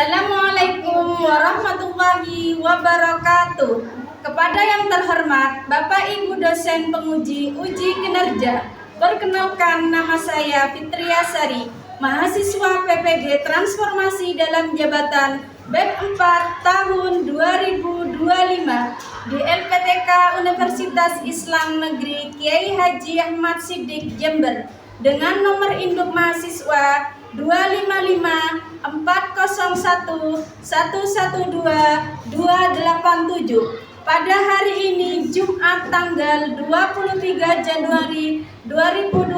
Assalamualaikum warahmatullahi wabarakatuh. Kepada yang terhormat Bapak Ibu dosen penguji uji kinerja, perkenalkan nama saya Fitria Sari, mahasiswa PPG Transformasi dalam Jabatan BEP 4 tahun 2025 di LPTK Universitas Islam Negeri Kiai Haji Ahmad Siddiq Jember dengan nomor induk mahasiswa 25541112287. Pada hari ini Jumat tanggal 23 Januari 2026,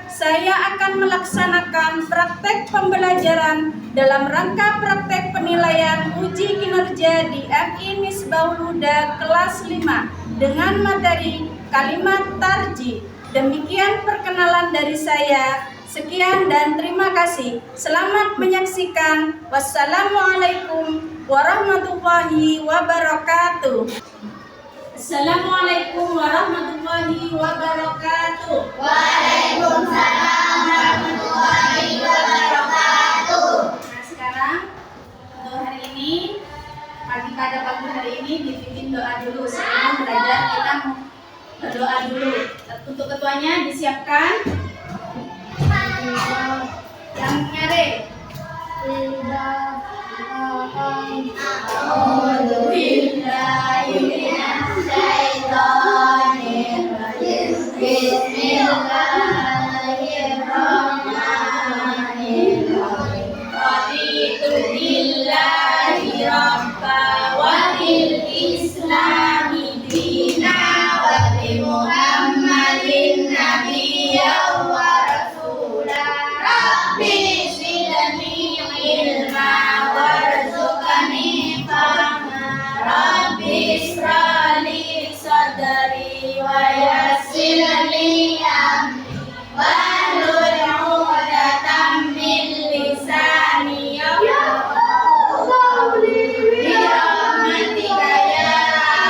saya akan melaksanakan praktek pembelajaran dalam rangka praktek penilaian uji kinerja di MI Misbahul Huda kelas 5 dengan materi kalimat tarjih. Demikian perkenalan dari saya. Sekian dan terima kasih. Selamat menyaksikan. Wassalamualaikum warahmatullahi wabarakatuh. Assalamualaikum warahmatullahi wabarakatuh. Waalaikumsalam warahmatullahi wabarakatuh. Nah, sekarang untuk hari ini, pada pagi hari ini dipimpin doa dulu. Sebelum belajar kita berdoa dulu. Untuk ketuanya disiapkan. Yang nyari. Bismillahirrahmanirrahim. Raditu billahi rabba wa bil islami dina wa bi Muhammadin nabiyya wa rasula. Rabbi zidni ilma warzuqni fahma. Rabbi ishrah li sadri wa yassir li amri wahlul 'uqdatam min lisani yafqahu qawli bi rahmatika ya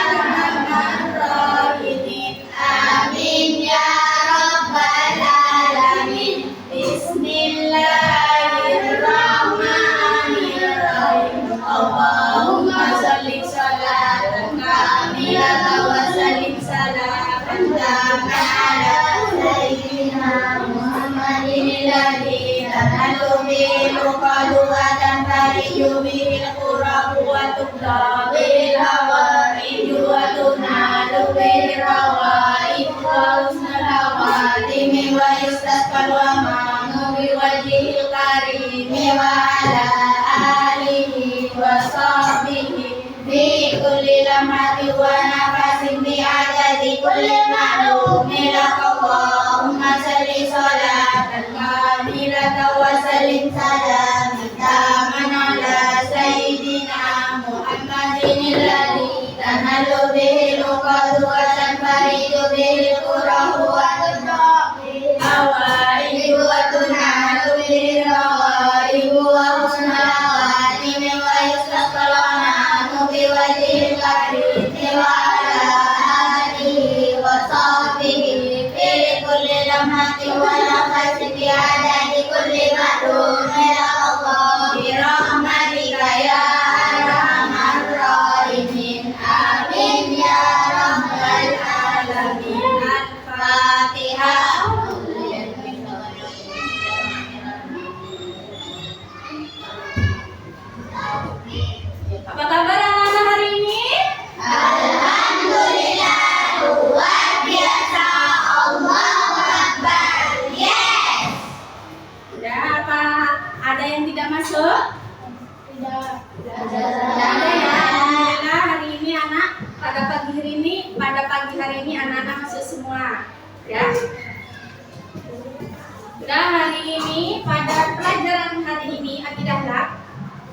arhamar rahimin. Amin ya rabbal alamin. Bismillahirrahmanirrahim. Allahumma shalli sholatan kamilatan wa sallim salaman taman ala sayyidina Muhammadin alladzi tanalu bil uqadu wa tanfariju bil qurabu wa tubda bil hawariju wa tunalu bil rawaib wa husnul hawatimi wa yustasqal wa ma'amu bi wajhil karimi wa ala alihi wa sahbihi fi kulli lamhati wa nafasin bi adadi kulli ma'lumin lak. Allahumma salli sholatan kamilatan wa sallim salaman taman ala sayyidina Muhammadin alladzi tanalu bihil uqadu wa tanfariju bihil qurabu wa tudda bil hawaij wa tunalu bil rawaib wa husnul hawatimi wa yustasqal wa ma'amu bi wajhil karim wa ala alihi wa sahbihi fi kulli lamhatin wa nafasin bi adadi kulli ma'lumin ya Allah bi rahmatika ya arhamar rahimin. Amin ya rabbal alamin. Al-Fatihah. Apa kabar anak-anak hari ini? Alhamdulillah, luar biasa. Allahu Akbar. Yes. Sudah apa? Ada yang tidak masuk? Tidak ada ya. Alhamdulillah hari ini pada pagi hari ini anak-anak masuk semua. Ya. Sudah hari ini pada pelajaran hari ini akidah lab,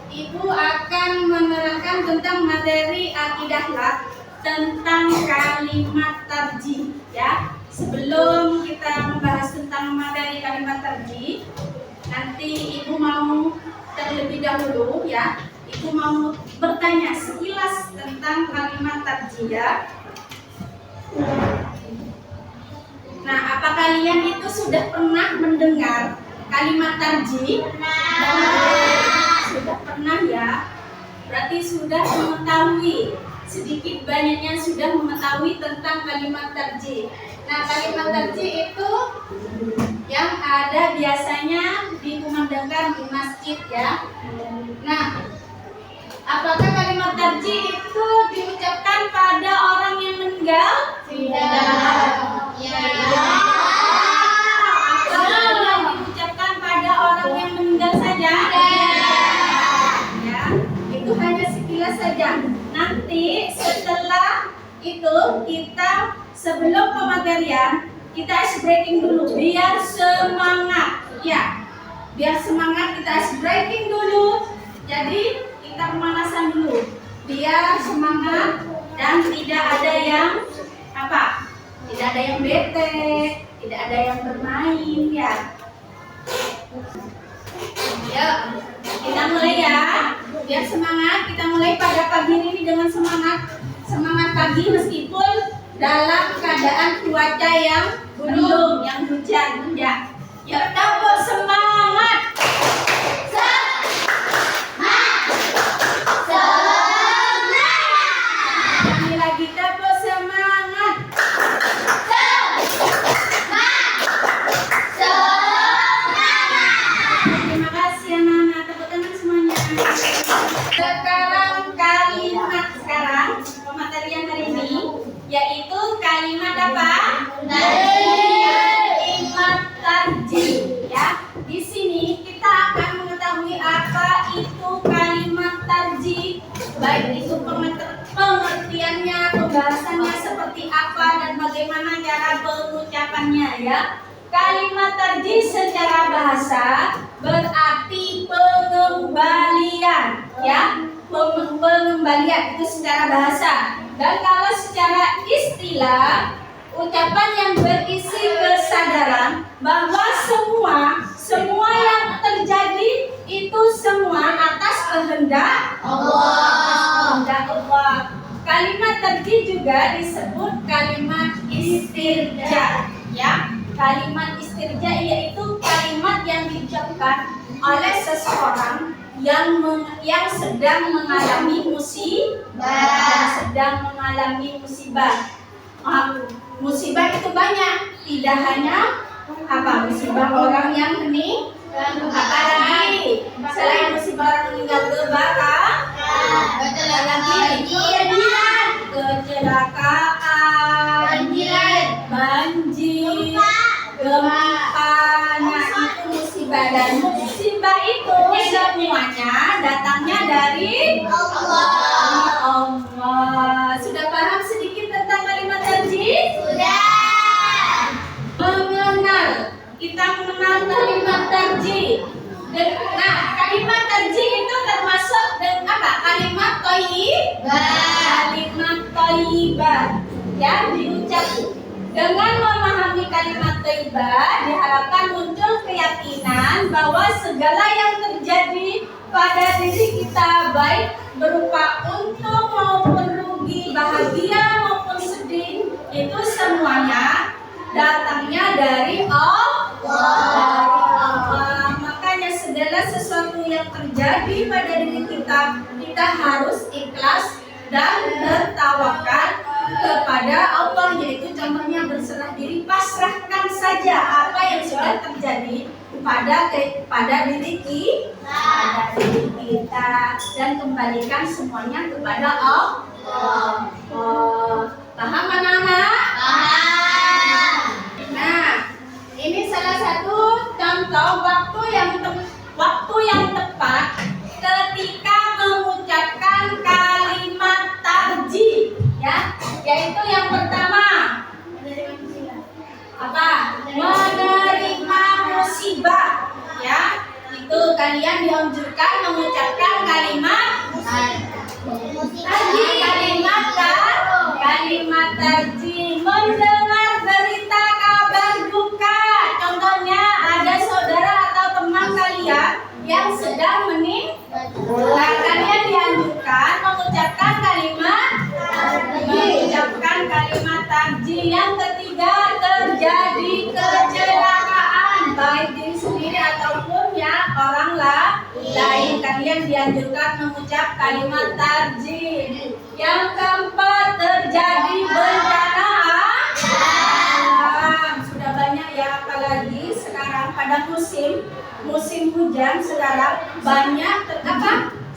Ibu akan menerangkan tentang materi akidah lab tentang kalimat tarjih ya. Sebelum kita membahas tentang materi kalimat tarjih, nanti Ibu mau terlebih dahulu ya. Ibu mau bertanya sekilas tentang kalimat tarjih ya. Nah, apa kalian itu sudah pernah mendengar kalimat tarjih? Sudah pernah berarti sudah mengetahui, sedikit banyaknya sudah mengetahui tentang kalimat tarjih. Nah, kalimat tarjih itu yang ada biasanya dikumandangkan di masjid ya. Nah, apakah kalimat tarjih itu diucapkan pada orang yang meninggal? Tidak. Ya. Apakah diucapkan pada orang yang meninggal saja? Ya, itu hanya sekilas saja. Nanti setelah itu kita sebelum pematerian kita ice breaking dulu biar semangat ya. Biar semangat kita ice breaking dulu. Jadi kita pemanasan dulu biar semangat dan tidak ada yang apa? Tidak ada yang bete, tidak ada yang bermain ya. Yuk, kita mulai ya. Biar semangat, kita mulai pada pagi ini dengan semangat. Semangat pagi meskipun dalam keadaan cuaca yang mendung, yang hujan ya. Yuk, tepuk semangat. Kami lagi tepuk semangat. Terima kasih anak-anak, tepuk tangan semuanya. Sekarang pematerian hari ini yaitu kalimat apa? Kalimat tarjih ya. Di sini kita akan mengetahui apa itu kalimat tarjih, baik itu pengertiannya, pembahasannya seperti apa dan bagaimana cara pengucapannya ya. Kalimat tarjih secara bahasa berarti pengembalian ya. Pengembalian itu secara bahasa. Dan kalau secara istilah, ucapan yang berisi kesadaran bahwa semua yang terjadi itu semua atas kehendak Allah. Kalimat tarjih juga disebut kalimat istirja ya. Kalimat istirja yaitu kalimat yang diucapkan oleh seseorang yang sedang mengalami musibah. Musibah itu banyak, tidak hanya musibah orang yang meninggal, apalagi selain musibah orang meninggal, kecelakaan, banjir, gempa. Nah, itu musibah, dan musibah itu semuanya datangnya dari Allah. Sudah paham sedikit tentang kalimat tarjih? Sudah. Kita mengenal kalimat tarjih. Nah, kalimat tarjih itu termasuk dengan apa? Kalimat thayyibah. Ya, diucap. Dengan memahami kalimat thayyibah diharapkan muncul keyakinan bahwa segala yang terjadi pada diri kita, baik berupa untung maupun rugi, bahagia maupun sedih, itu semuanya datangnya dari Allah. Makanya segala sesuatu yang terjadi pada diri kita harus ikhlas dan bertawakal kepada Allah, yaitu contohnya berserah diri, pasrahkan saja apa yang sudah terjadi pada diri kita dan kembalikan semuanya kepada Allah. Paham anak-anak? Paham. Nah, ini salah satu contoh waktu yang tepat ketika mengucapkan kalimat tarjih ya, yaitu yang pertama apa? Menerima musibah ya. Itu kalian dianjurkan mengucapkan kalimat tarjih. Kalimat tarjih. Mendengar berita kabar duka, contohnya ada saudara atau teman kalian yang sedang meninggal lain. Kalian dianjurkan mengucap kalimat tarjih. Yang keempat, terjadi bencana alam. Sudah banyak ya, apalagi sekarang pada musim hujan sekarang banyak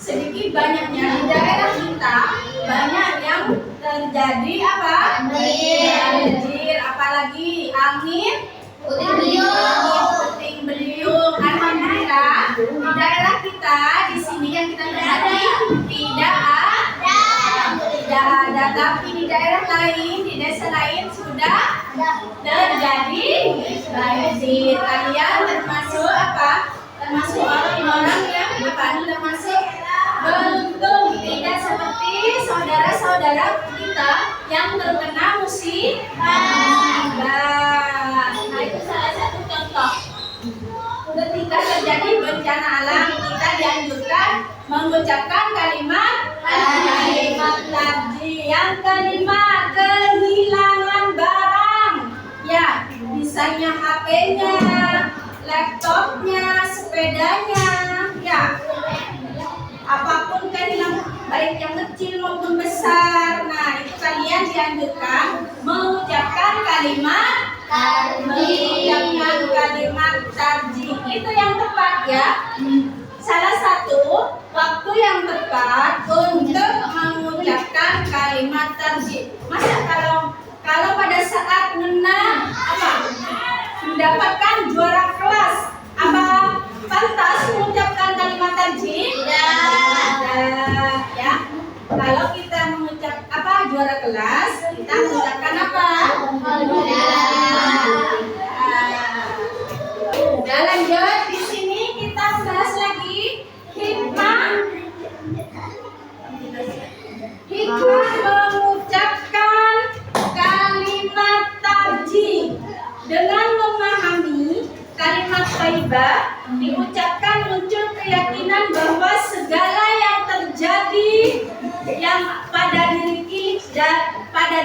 sedikit banyaknya di daerah kita banyak yang terjadi banjir, apalagi angin puting beliung. Alhamdulillah di daerah kita di sini yang kita lihat tidak ada, tapi di daerah lain, di desa lain sudah terjadi banjir. Kalian termasuk termasuk orang-orang yang termasuk beruntung, tidak seperti saudara-saudara kita yang terkena musibah. Nah, itu salah satu contoh. Ketika terjadi bencana alam, kita dianjurkan mengucapkan kalimat tarjih. Yang kelima, kehilangan barang. Ya, misalnya HP-nya, laptopnya, sepedanya, ya. Apapun kehilangan, baik yang kecil maupun besar. Nah, itu kalian dianjurkan mengucapkan kalimat tarjih. Itu yang tepat ya. Salah satu waktu yang tepat untuk mengucapkan kalimat tarjih. Masa kalau pada saat mendapatkan juara kelas, pantas mengucapkan kalimat tarjih? Tidak. Ya. Kalau kita mengucap juara kelas, kita mengucapkan Nah, lanjut di sini kita bahas lagi hikmah mengucapkan kalimat tarjih. Dengan memahami kalimat thayyibah diucapkan muncul keyakinan bahwa segala yang terjadi yang pada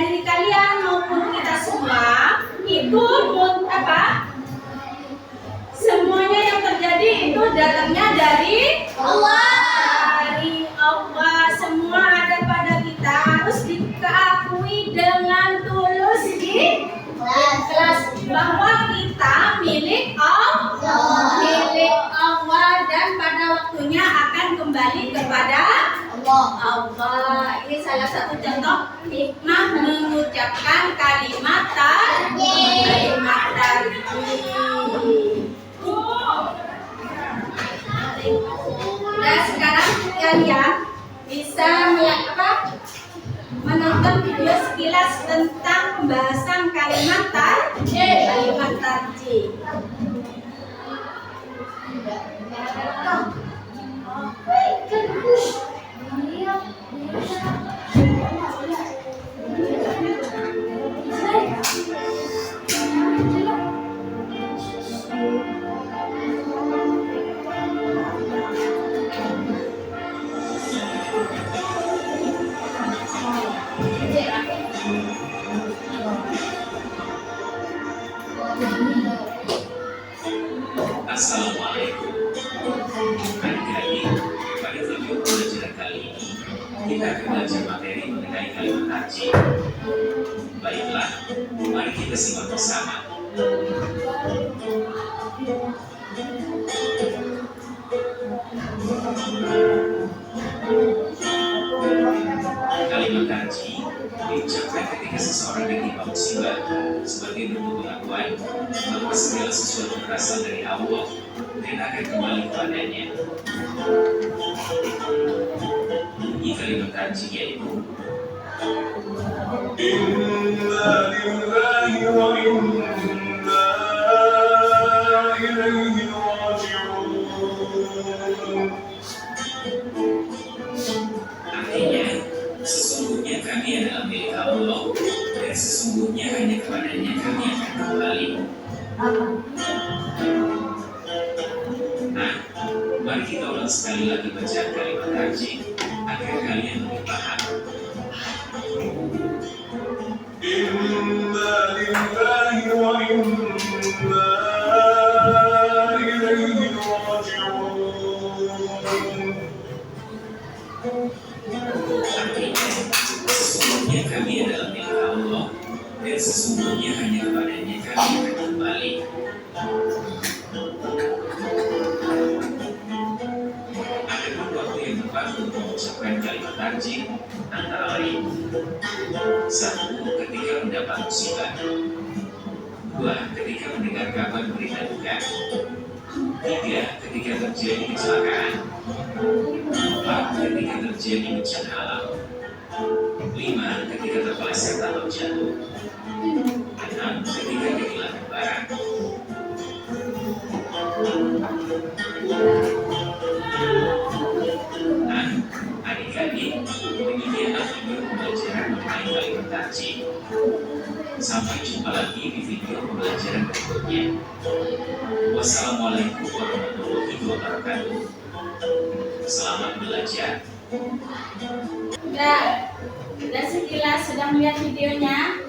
diri kalian maupun kita semua itu semuanya yang terjadi itu datangnya dari Allah. Semua ada pada kita harus dikakui dengan tulus ikhlas bahwa kita milik Allah dan pada waktunya akan kembali kepada Allah. Ini salah satu contoh hikmah mengucapkan kalimat tarjih. Nah, sekarang kalian bisa menonton video sekilas tentang pembahasan kalimat tarjih. Assalamualaikum. Hari ini pada video pelajaran kali ini kita akan belajar materi mengenai kalimat tarjih. Baiklah, mari kita simak bersama. Kalimat tarjih diucapkan ketika seseorang ditimpa musibah sebagai bentuk pengakuan bahwa segala sesuatu berasal dari Allah dan akan kembali kepadanya. Bunyi kalimat tarjih yaitu Inna lillahi wa inna ilaihi raji'un. Artinya, sesungguhnya kami adalah milik Allah dan sesungguhnya hanya kepadanya kami akan kembali. Nah, mari kita ulang sekali lagi baca kalimat tarjih agar kalian lebih paham. Inna lillahi wa inna ilaihi raji'un. Artinya, sesungguhnya kami adalah milik Allah, dan sesungguhnya hanya kepadanya kami akan kembali. Adapun waktu yang tepat untuk mengucapkan kalimat tarjih antara lain: 1. Ketika mendapat musibah. 2. Ketika mendengar kabar berita duka. 3. Ketika terjadi kecelakaan. 4. Ketika terjadi bencana alam. 5. Ketika terpeleset atau jatuh. 6. Ketika kehilangan barang. Nah, adik-adik, demikianlah video pembelajaran mengenai kalimat tarjih. Sampai jumpa lagi di video pembelajaran berikutnya. Wassalamualaikum warahmatullahi wabarakatuh. Selamat belajar. Sudah sekilas sudah melihat videonya.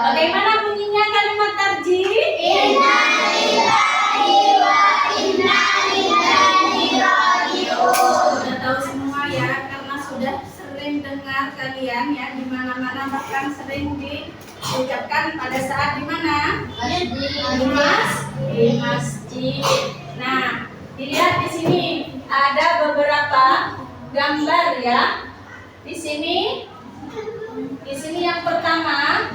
Bagaimana bunyinya kalimat tarjih? Inna lillahi wa inna ilaihi raji'un. Sudah tahu semua ya, karena sudah sering dengar kalian ya di mana-mana, bahkan sering diucapkan pada saat di mana? Di masjid. Nah, dilihat di sini ada beberapa gambar ya. Di sini yang pertama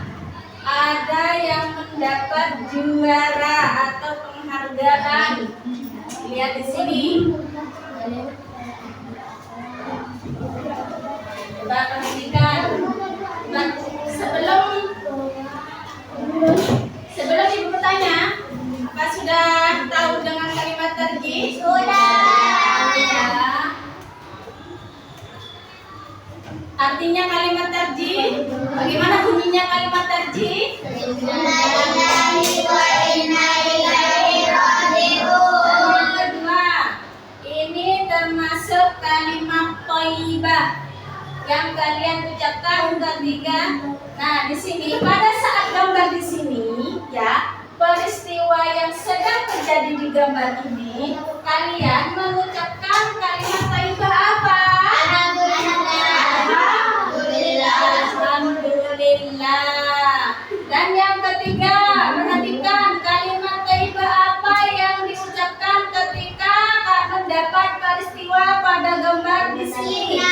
ada yang mendapat juara atau penghargaan. Lihat di sini. Coba perhatikan. Nah, sebelum ibu bertanya, apa sudah tahu dengan kalimat tarjih? Sudah. Ya. Artinya kalimat tarjih, bagaimana bunyinya kalimat tarjih? Inna lillahi wa inna ilaihi raji'un. Yang kedua, ini termasuk kalimat thayyibah yang kalian ucapkan ketika. Nah, di sini pada saat gambar di sini ya, peristiwa yang sedang terjadi di gambar ini, kalian mengucapkan kalimat thayyibah apa? Alhamdulillah. Dan yang ketiga, perhatikan kalimat thayyibah apa yang diucapkan ketika mendapat peristiwa pada gambar di sini.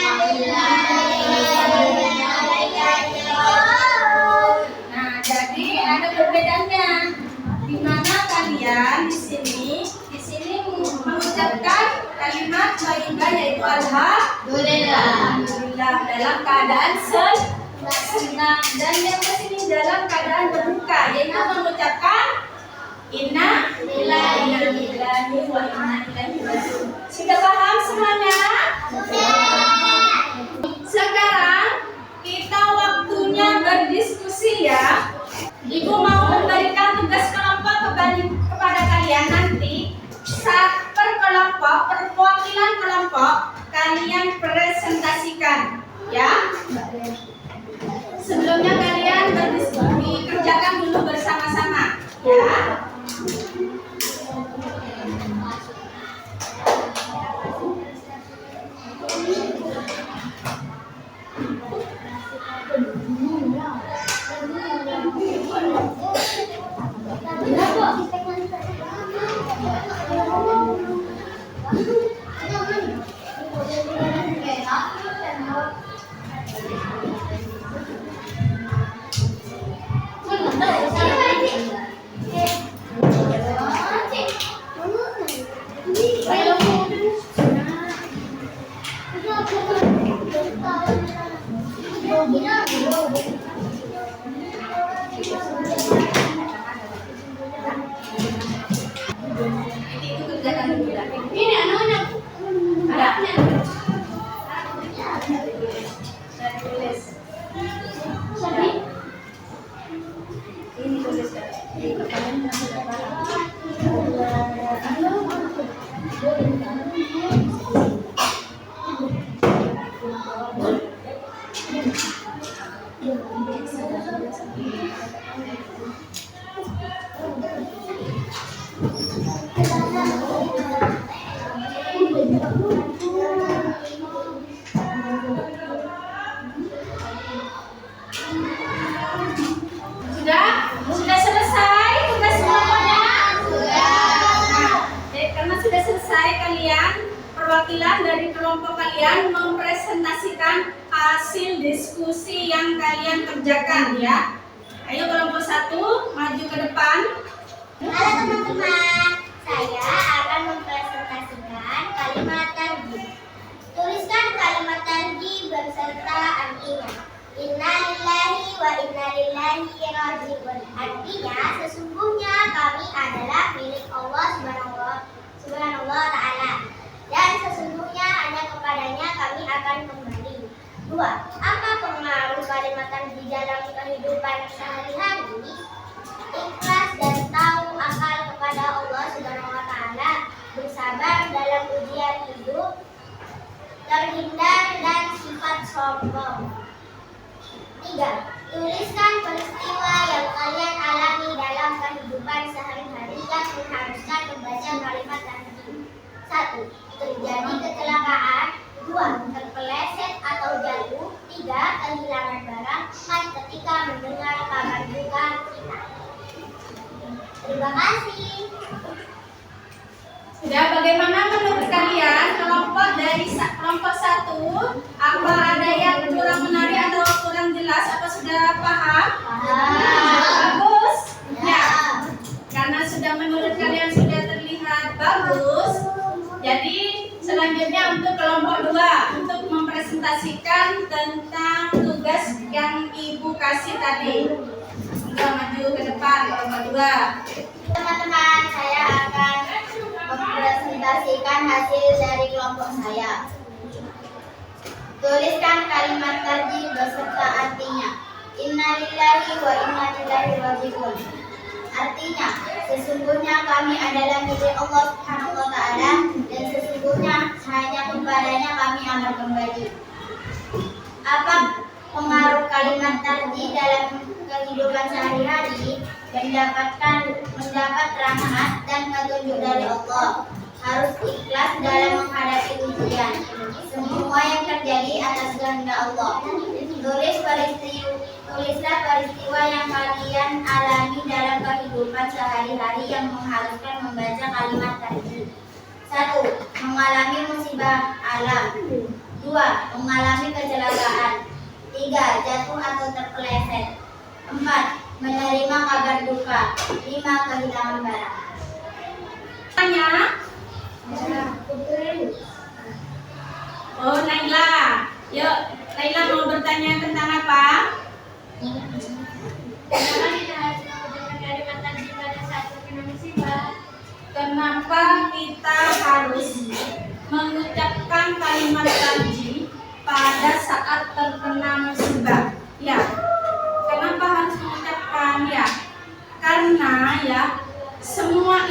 Nah, jadi ada perbedaannya. Di mana kalian di sini mengucapkan kalimat thayyibah yaitu alhamdulillah dalam keadaan senang, dan yang ke sini dalam keadaan berduka yaitu mengucapkan inna lillahi wa inna ilaihi raji'un. Sudah paham semuanya? Sekarang kita waktunya berdiskusi ya. Ibu mau memberikan tugas kelompok kepada kalian nanti. Saat per kelompok, perwakilan kelompok kalian presentasikan ya. Sebelumnya kalian berdiskusi, kerjakan dulu bersama-sama ya. Ini anak-anak. Ada. Ini tulis. dari kelompok kalian mempresentasikan hasil diskusi yang kalian kerjakan ya. Ayo kelompok 1 maju ke depan. Halo teman-teman, saya akan mempresentasikan kalimat tarjih. Tuliskan kalimat tarjih beserta artinya. Inna lillahi wa inna ilaihi raji'un. Artinya, sesungguhnya kami adalah milik Allah Subhanahu wa Ta'ala, dan sesungguhnya hanya kepadanya kami akan kembali. 2. Apa pengaruh kalimat tarjih dalam kehidupan sehari-hari? Ikhlas dan tahu akal kepada Allah Subhanahu wa Ta'ala, bersabar dalam ujian hidup, terhindar dan sifat sombong. 3. Tuliskan peristiwa yang kalian alami dalam kehidupan sehari-hari yang mengharuskan membaca kalimat tarjih. 1. Terjadi kecelakaan. 2. Terpeleset atau jatuh. 3. Kehilangan barang. 4. Ketika mendengar kabar duka kita. Terima kasih. Sudah, bagaimana menurut kalian kelompok dari kelompok 1? Apa ada yang kurang menarik atau kurang jelas? Apa sudah paham? Bagus? Ya. Karena sudah menurut kalian sudah terlihat bagus, jadi selanjutnya untuk kelompok 2 untuk mempresentasikan tentang tugas yang Ibu kasih tadi. Sudah maju ke depan kelompok 2. Teman-teman, saya akan mempresentasikan hasil dari kelompok saya. Tuliskan kalimat tarjih beserta artinya. Inna lillahi wa inna ilaihi raji'un. Artinya, sesungguhnya kami adalah milik Allah Subhanahu wa Ta'ala, dan sesungguhnya hanya kepadanya kami akan kembali. Apa pengaruh kalimat tarjih dalam kehidupan sehari-hari? Mendapat rahmat dan petunjuk dari Allah. Harus ikhlas dalam menghadapi ujian. Semua yang terjadi atas kehendak Allah. Tulislah peristiwa yang kalian alami dalam kehidupan sehari-hari yang mengharuskan membaca kalimat tarjih. 1. Mengalami musibah alam. 2. Mengalami kecelakaan. 3. Jatuh atau terpeleset. 4. Menerima kabar duka. 5. Kehilangan barang. Tanya. Oh, Naila. Yuk, Naila mau bertanya tentang apa? Kenapa kita harus mengucapkan kalimat tarjih pada saat terkena musibah? Ya. Kenapa harus mengucapkan ya? Karena ya, semua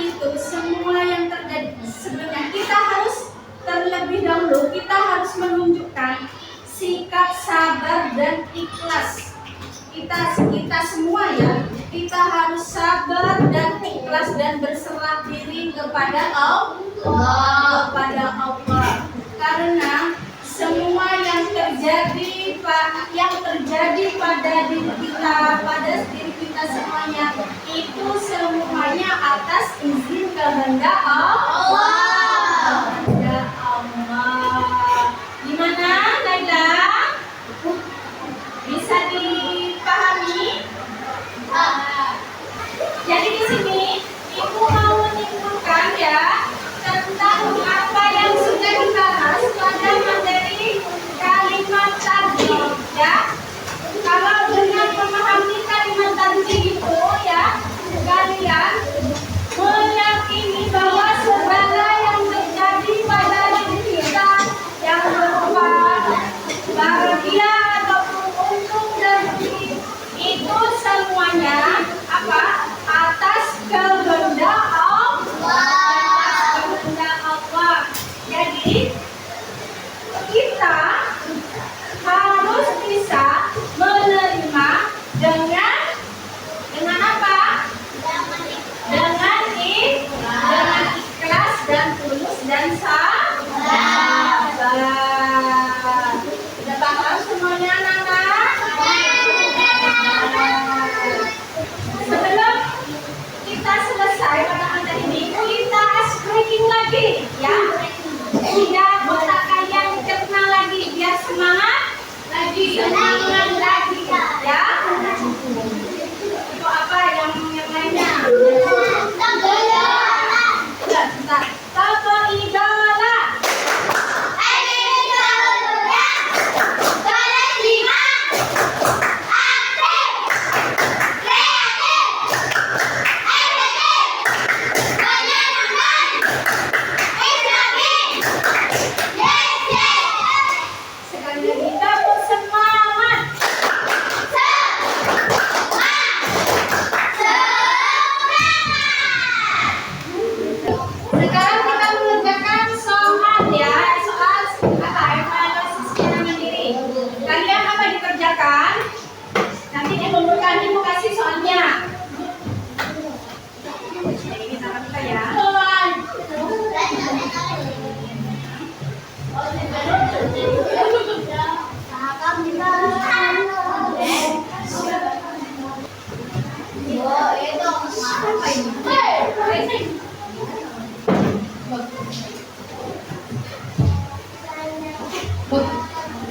yang terjadi sebenarnya kita harus terlebih dahulu kita harus menunjukkan sikap sabar dan ikhlas. Kita semua ya, kita harus sabar dan ikhlas dan berserah diri kepada Allah, karena semua yang terjadi pada diri kita semuanya itu semuanya atas izin kehendak Allah. Ya Allah. Gimana, Naila? Bisa dipahami? Jadi di sini Ibu mau menyimpulkan ya tentang apa yang sudah dibahas pada materi kalimat tarjih ya. Kalau dengan memahami kalimat tarjih itu ya, kalian meyakini bahwa segala yang terjadi pada diri kita yang berupa bahagia ataupun untung dan rugi itu semuanya apa? Atas kehendak Allah. Jadi kita harus bisa menerima dengan apa? Dengan ikhlas dan tulus dan sabar. Sudah paham semuanya, anak-anak? Sebelum kita selesai pada materi ini, kita ice breaking lagi ya. Tidak, otak kalian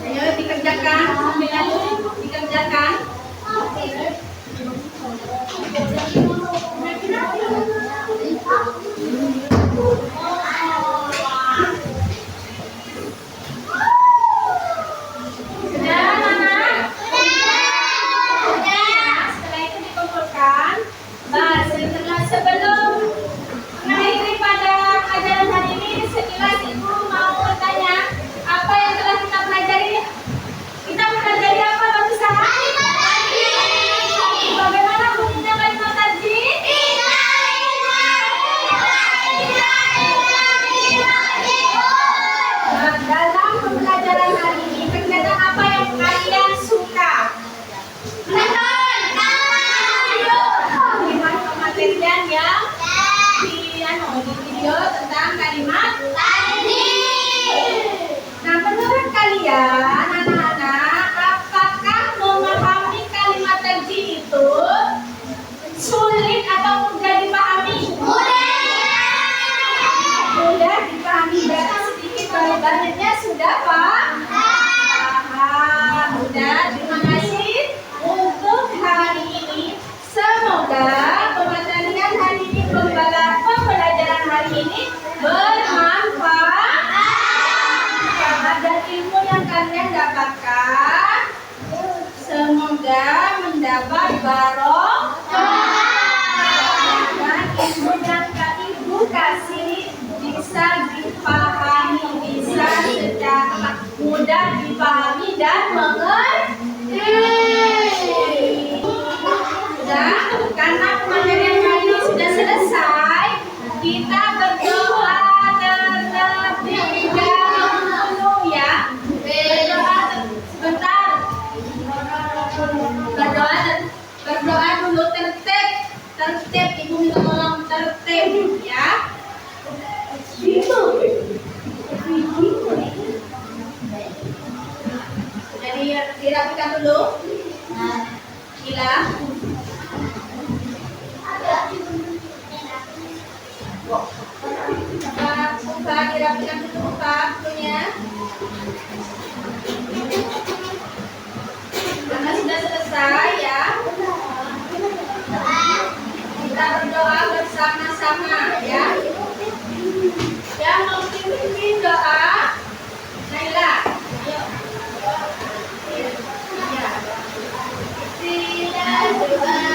Ayo dikerjakan, dikerjakan. Sebelum mengakhiri pada pelajaran hari ini, sekilas Ibu mau bertanya, apa yang telah kita pelajari? Kita mempelajari apa barusan? Bagaimana bunyinya kalimat tadi? Nah, dalam pembelajaran hari ini, kegiatan apa yang kalian suka? Pematerian yang di video tentang kalimat tadi. Nah, menurut kalian anak-anak, apakah memahami kalimat tadi itu sulit atau mudah dipahami? Mudah dipahami, dan sedikit banyaknya sudah paham. Mudah. Terima kasih untuk hari ini. Semoga pembelajaran hari ini bermanfaat dan ilmu yang kalian dapatkan semoga mendapat barokah dan ilmu yang Ibu kasih bisa dipahami, bisa secara mudah dipahami dan mengerti. Karena pembelajaran hari ini sudah selesai, kita berdoa terlebih dahulu ya. Berdoa sebentar. Berdoa dulu tertib. Ibu minta tolong tertib ya. Jadi dirapikan dulu. Gila. Buka, dirapikan dulu bukunya. Karena sudah selesai ya. Kita berdoa bersama-sama ya. Yang mau pimpin doa, Naila. Ayo. Ya.